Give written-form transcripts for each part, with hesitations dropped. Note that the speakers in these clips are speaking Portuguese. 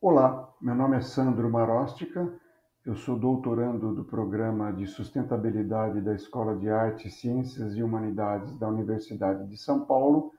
Olá, meu nome é Sandro Marostica, eu sou doutorando do Programa de Sustentabilidade da Escola de Artes, Ciências e Humanidades da Universidade de São Paulo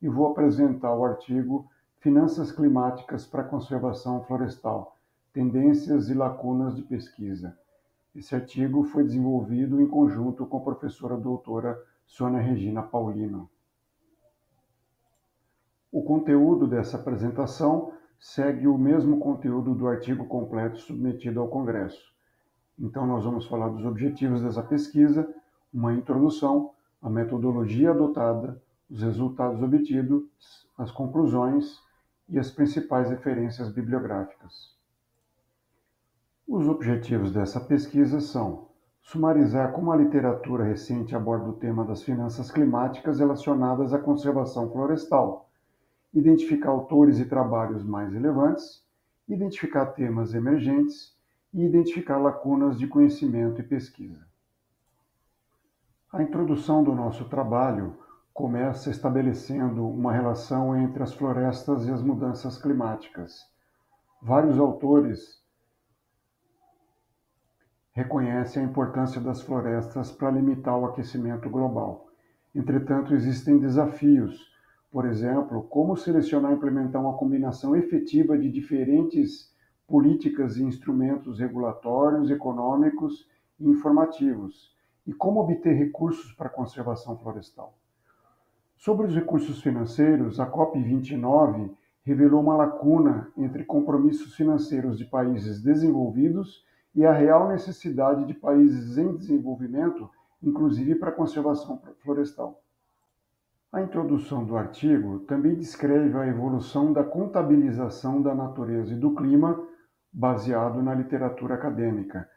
e vou apresentar o artigo Finanças Climáticas para a Conservação Florestal, Tendências e Lacunas de Pesquisa. Esse artigo foi desenvolvido em conjunto com a professora doutora Sônia Regina Paulino. O conteúdo dessa apresentação segue o mesmo conteúdo do artigo completo submetido ao Congresso. Então, nós vamos falar dos objetivos dessa pesquisa, uma introdução, a metodologia adotada, os resultados obtidos, as conclusões e as principais referências bibliográficas. Os objetivos dessa pesquisa são sumarizar como a literatura recente aborda o tema das finanças climáticas relacionadas à conservação florestal, identificar autores e trabalhos mais relevantes, identificar temas emergentes e identificar lacunas de conhecimento e pesquisa. A introdução do nosso trabalho começa estabelecendo uma relação entre as florestas e as mudanças climáticas. Vários autores reconhecem a importância das florestas para limitar o aquecimento global. Entretanto, existem desafios. Por exemplo, como selecionar e implementar uma combinação efetiva de diferentes políticas e instrumentos regulatórios, econômicos e informativos, e como obter recursos para a conservação florestal. Sobre os recursos financeiros, a COP29 revelou uma lacuna entre compromissos financeiros de países desenvolvidos e a real necessidade de países em desenvolvimento, inclusive para a conservação florestal. A introdução do artigo também descreve a evolução da contabilização da natureza e do clima baseado na literatura acadêmica.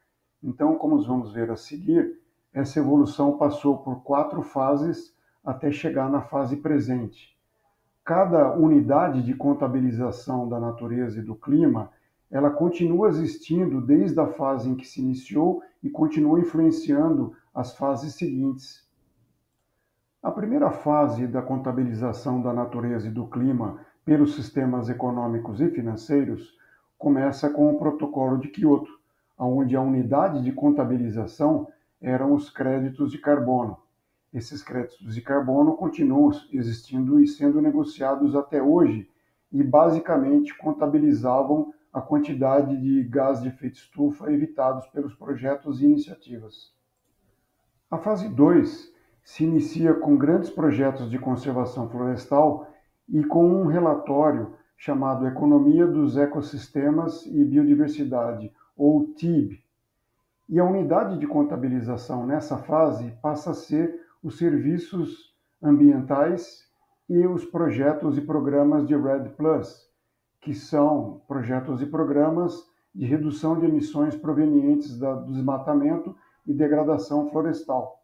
Então, como vamos ver a seguir, essa evolução passou por 4 fases até chegar na fase presente. Cada unidade de contabilização da natureza e do clima, ela continua existindo desde a fase em que se iniciou e continua influenciando as fases seguintes. A primeira fase da contabilização da natureza e do clima pelos sistemas econômicos e financeiros começa com o Protocolo de Quioto, onde a unidade de contabilização eram os créditos de carbono. Esses créditos de carbono continuam existindo e sendo negociados até hoje e basicamente contabilizavam a quantidade de gás de efeito estufa evitados pelos projetos e iniciativas. A fase 2 se inicia com grandes projetos de conservação florestal e com um relatório chamado Economia dos Ecossistemas e Biodiversidade, ou TIB. E a unidade de contabilização nessa fase passa a ser os serviços ambientais e os projetos e programas de REDD+, que são projetos e programas de redução de emissões provenientes do desmatamento e degradação florestal.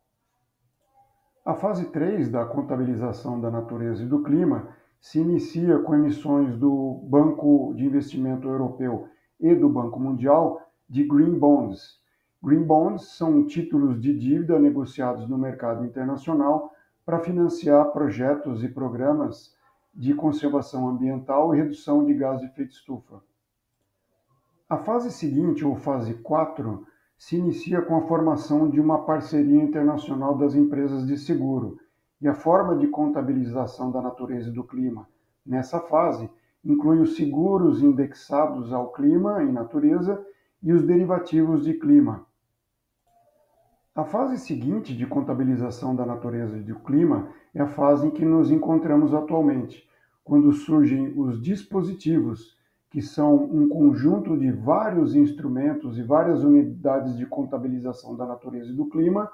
A fase 3 da contabilização da natureza e do clima se inicia com emissões do Banco de Investimento Europeu e do Banco Mundial de Green Bonds. Green Bonds são títulos de dívida negociados no mercado internacional para financiar projetos e programas de conservação ambiental e redução de gás de efeito estufa. A fase seguinte, ou fase 4, se inicia com a formação de uma parceria internacional das empresas de seguro, e a forma de contabilização da natureza e do clima nessa fase inclui os seguros indexados ao clima e natureza e os derivativos de clima. A fase seguinte de contabilização da natureza e do clima é a fase em que nos encontramos atualmente, quando surgem os dispositivos, que são um conjunto de vários instrumentos e várias unidades de contabilização da natureza e do clima,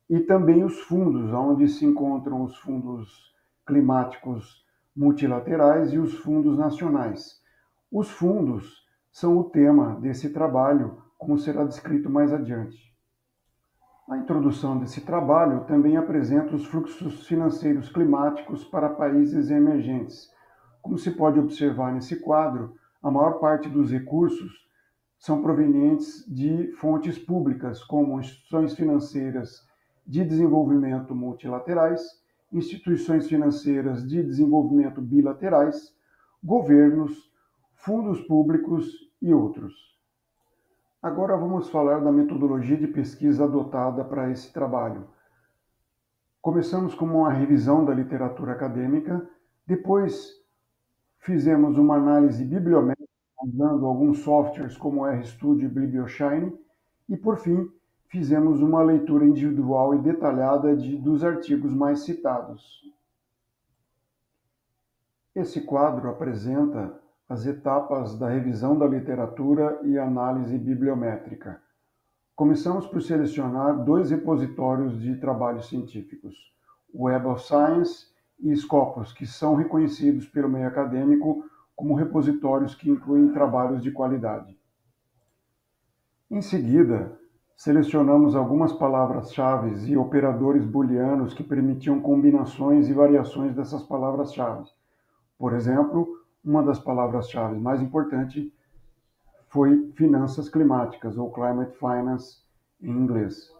e também os fundos, onde se encontram os fundos climáticos multilaterais e os fundos nacionais. Os fundos são o tema desse trabalho, como será descrito mais adiante. A introdução desse trabalho também apresenta os fluxos financeiros climáticos para países emergentes. Como se pode observar nesse quadro, a maior parte dos recursos são provenientes de fontes públicas, como instituições financeiras de desenvolvimento multilaterais, instituições financeiras de desenvolvimento bilaterais, governos, fundos públicos e outros. Agora vamos falar da metodologia de pesquisa adotada para esse trabalho. Começamos com uma revisão da literatura acadêmica, depois fizemos uma análise bibliométrica usando alguns softwares como RStudio e BiblioShine e, por fim, fizemos uma leitura individual e detalhada dos artigos mais citados. Esse quadro apresenta as etapas da revisão da literatura e análise bibliométrica. Começamos por selecionar dois repositórios de trabalhos científicos, o Web of Science e Scopus, que são reconhecidos pelo meio acadêmico como repositórios que incluem trabalhos de qualidade. Em seguida, selecionamos algumas palavras-chave e operadores booleanos que permitiam combinações e variações dessas palavras-chave. Por exemplo, uma das palavras-chave mais importantes foi finanças climáticas, ou climate finance em inglês.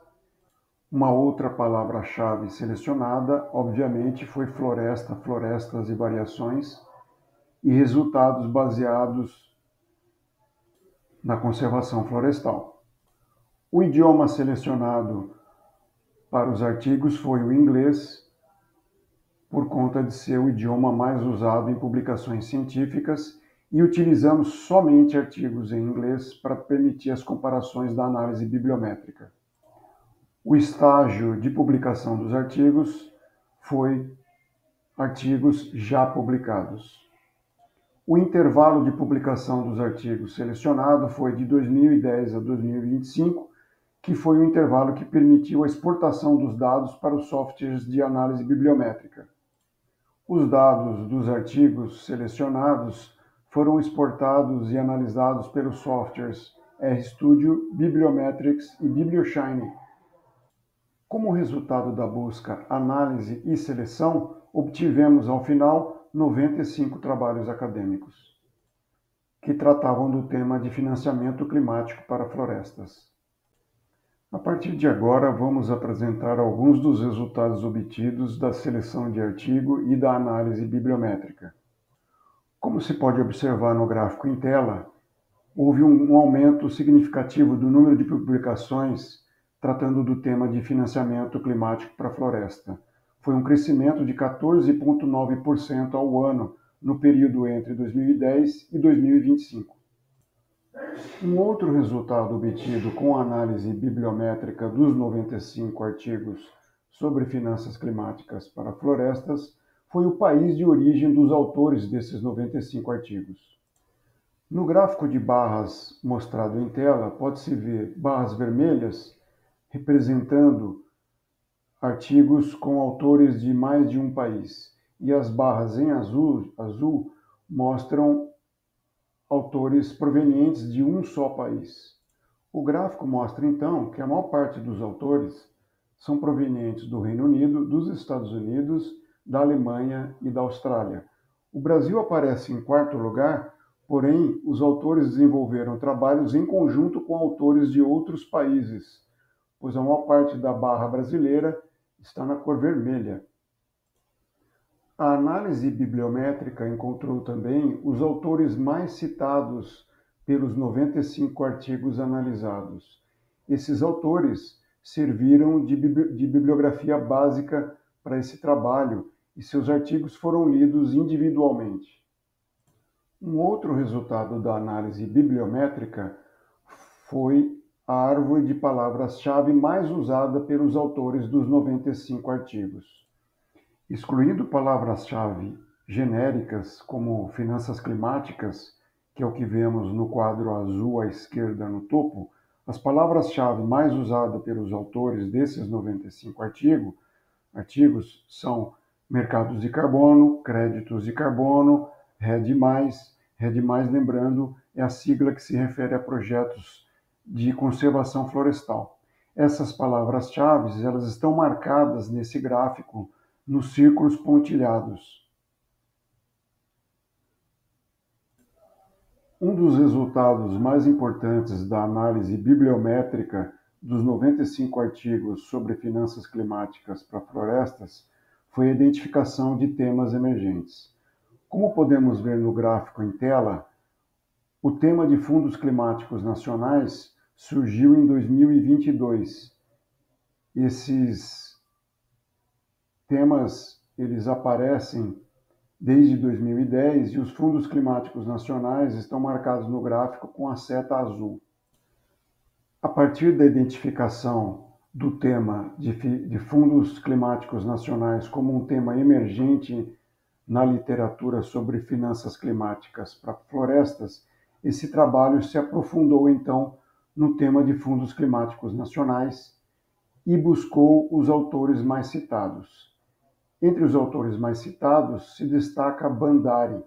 Uma outra palavra-chave selecionada, obviamente, foi floresta, florestas e variações, e resultados baseados na conservação florestal. O idioma selecionado para os artigos foi o inglês, por conta de ser o idioma mais usado em publicações científicas, e utilizamos somente artigos em inglês para permitir as comparações da análise bibliométrica. O estágio de publicação dos artigos foi artigos já publicados. O intervalo de publicação dos artigos selecionado foi de 2010 a 2025, que foi o intervalo que permitiu a exportação dos dados para os softwares de análise bibliométrica. Os dados dos artigos selecionados foram exportados e analisados pelos softwares RStudio, Bibliometrics e BiblioShine. Como resultado da busca, análise e seleção, obtivemos ao final 95 trabalhos acadêmicos, que tratavam do tema de financiamento climático para florestas. A partir de agora, vamos apresentar alguns dos resultados obtidos da seleção de artigo e da análise bibliométrica. Como se pode observar no gráfico em tela, houve um aumento significativo do número de publicações tratando do tema de financiamento climático para a floresta. Foi um crescimento de 14,9% ao ano no período entre 2010 e 2025. Um outro resultado obtido com a análise bibliométrica dos 95 artigos sobre finanças climáticas para florestas foi o país de origem dos autores desses 95 artigos. No gráfico de barras mostrado em tela, pode-se ver barras vermelhas representando artigos com autores de mais de um país, e as barras em azul mostram autores provenientes de um só país. O gráfico mostra então que a maior parte dos autores são provenientes do Reino Unido, dos Estados Unidos, da Alemanha e da Austrália. O Brasil aparece em quarto lugar, porém os autores desenvolveram trabalhos em conjunto com autores de outros países, pois a maior parte da barra brasileira está na cor vermelha. A análise bibliométrica encontrou também os autores mais citados pelos 95 artigos analisados. Esses autores serviram de bibliografia básica para esse trabalho e seus artigos foram lidos individualmente. Um outro resultado da análise bibliométrica foi a árvore de palavras-chave mais usada pelos autores dos 95 artigos. Excluindo palavras-chave genéricas como finanças climáticas, que é o que vemos no quadro azul à esquerda no topo, as palavras-chave mais usadas pelos autores desses 95 artigos são mercados de carbono, créditos de carbono, RED+, lembrando, é a sigla que se refere a projetos de conservação florestal. Essas palavras-chave, elas estão marcadas nesse gráfico nos círculos pontilhados. Um dos resultados mais importantes da análise bibliométrica dos 95 artigos sobre finanças climáticas para florestas foi a identificação de temas emergentes. Como podemos ver no gráfico em tela, O tema de fundos climáticos nacionais surgiu em 2022. Esses temas, eles aparecem desde 2010 e os fundos climáticos nacionais estão marcados no gráfico com a seta azul. A partir da identificação do tema de fundos climáticos nacionais como um tema emergente na literatura sobre finanças climáticas para florestas, esse trabalho se aprofundou então no tema de fundos climáticos nacionais e buscou os autores mais citados. Entre os autores mais citados se destaca Bandari,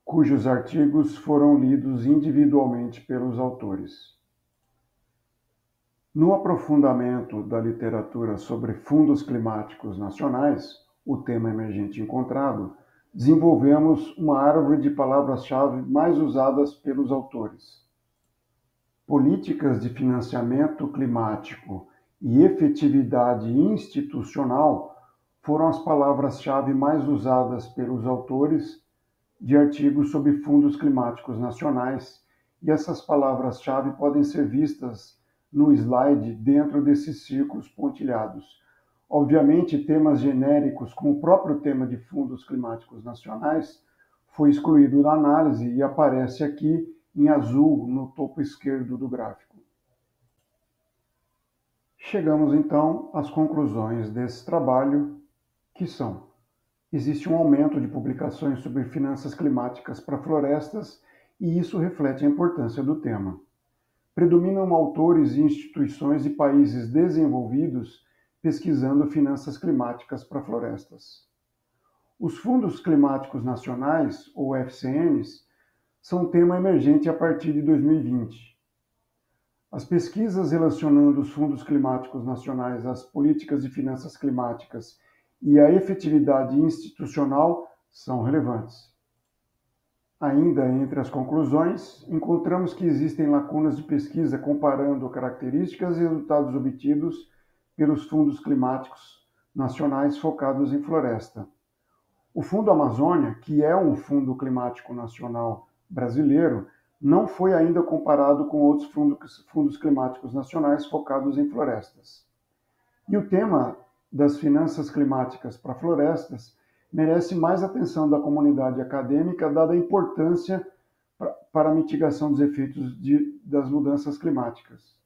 cujos artigos foram lidos individualmente pelos autores. No aprofundamento da literatura sobre fundos climáticos nacionais, o tema emergente encontrado, desenvolvemos uma árvore de palavras-chave mais usadas pelos autores. Políticas de financiamento climático e efetividade institucional foram as palavras-chave mais usadas pelos autores de artigos sobre fundos climáticos nacionais, e essas palavras-chave podem ser vistas no slide dentro desses círculos pontilhados. Obviamente, temas genéricos, como o próprio tema de fundos climáticos nacionais, foi excluído da análise e aparece aqui em azul no topo esquerdo do gráfico. Chegamos então às conclusões desse trabalho, que são: existe um aumento de publicações sobre finanças climáticas para florestas e isso reflete a importância do tema. Predominam autores e instituições de países desenvolvidos pesquisando finanças climáticas para florestas. Os fundos climáticos nacionais, ou FCNs, são um tema emergente a partir de 2020. As pesquisas relacionando os fundos climáticos nacionais às políticas de finanças climáticas e à efetividade institucional são relevantes. Ainda entre as conclusões, encontramos que existem lacunas de pesquisa comparando características e resultados obtidos pelos fundos climáticos nacionais focados em floresta. O Fundo Amazônia, que é um fundo climático nacional brasileiro, não foi ainda comparado com outros fundos climáticos nacionais focados em florestas. E o tema das finanças climáticas para florestas merece mais atenção da comunidade acadêmica, dada a importância para a mitigação dos efeitos das mudanças climáticas.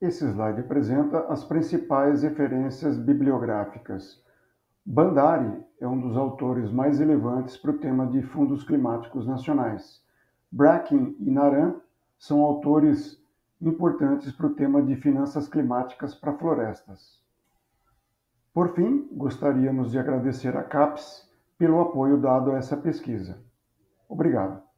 Esse slide apresenta as principais referências bibliográficas. Bandari é um dos autores mais relevantes para o tema de fundos climáticos nacionais. Bracken e Naran são autores importantes para o tema de finanças climáticas para florestas. Por fim, gostaríamos de agradecer à CAPES pelo apoio dado a essa pesquisa. Obrigado.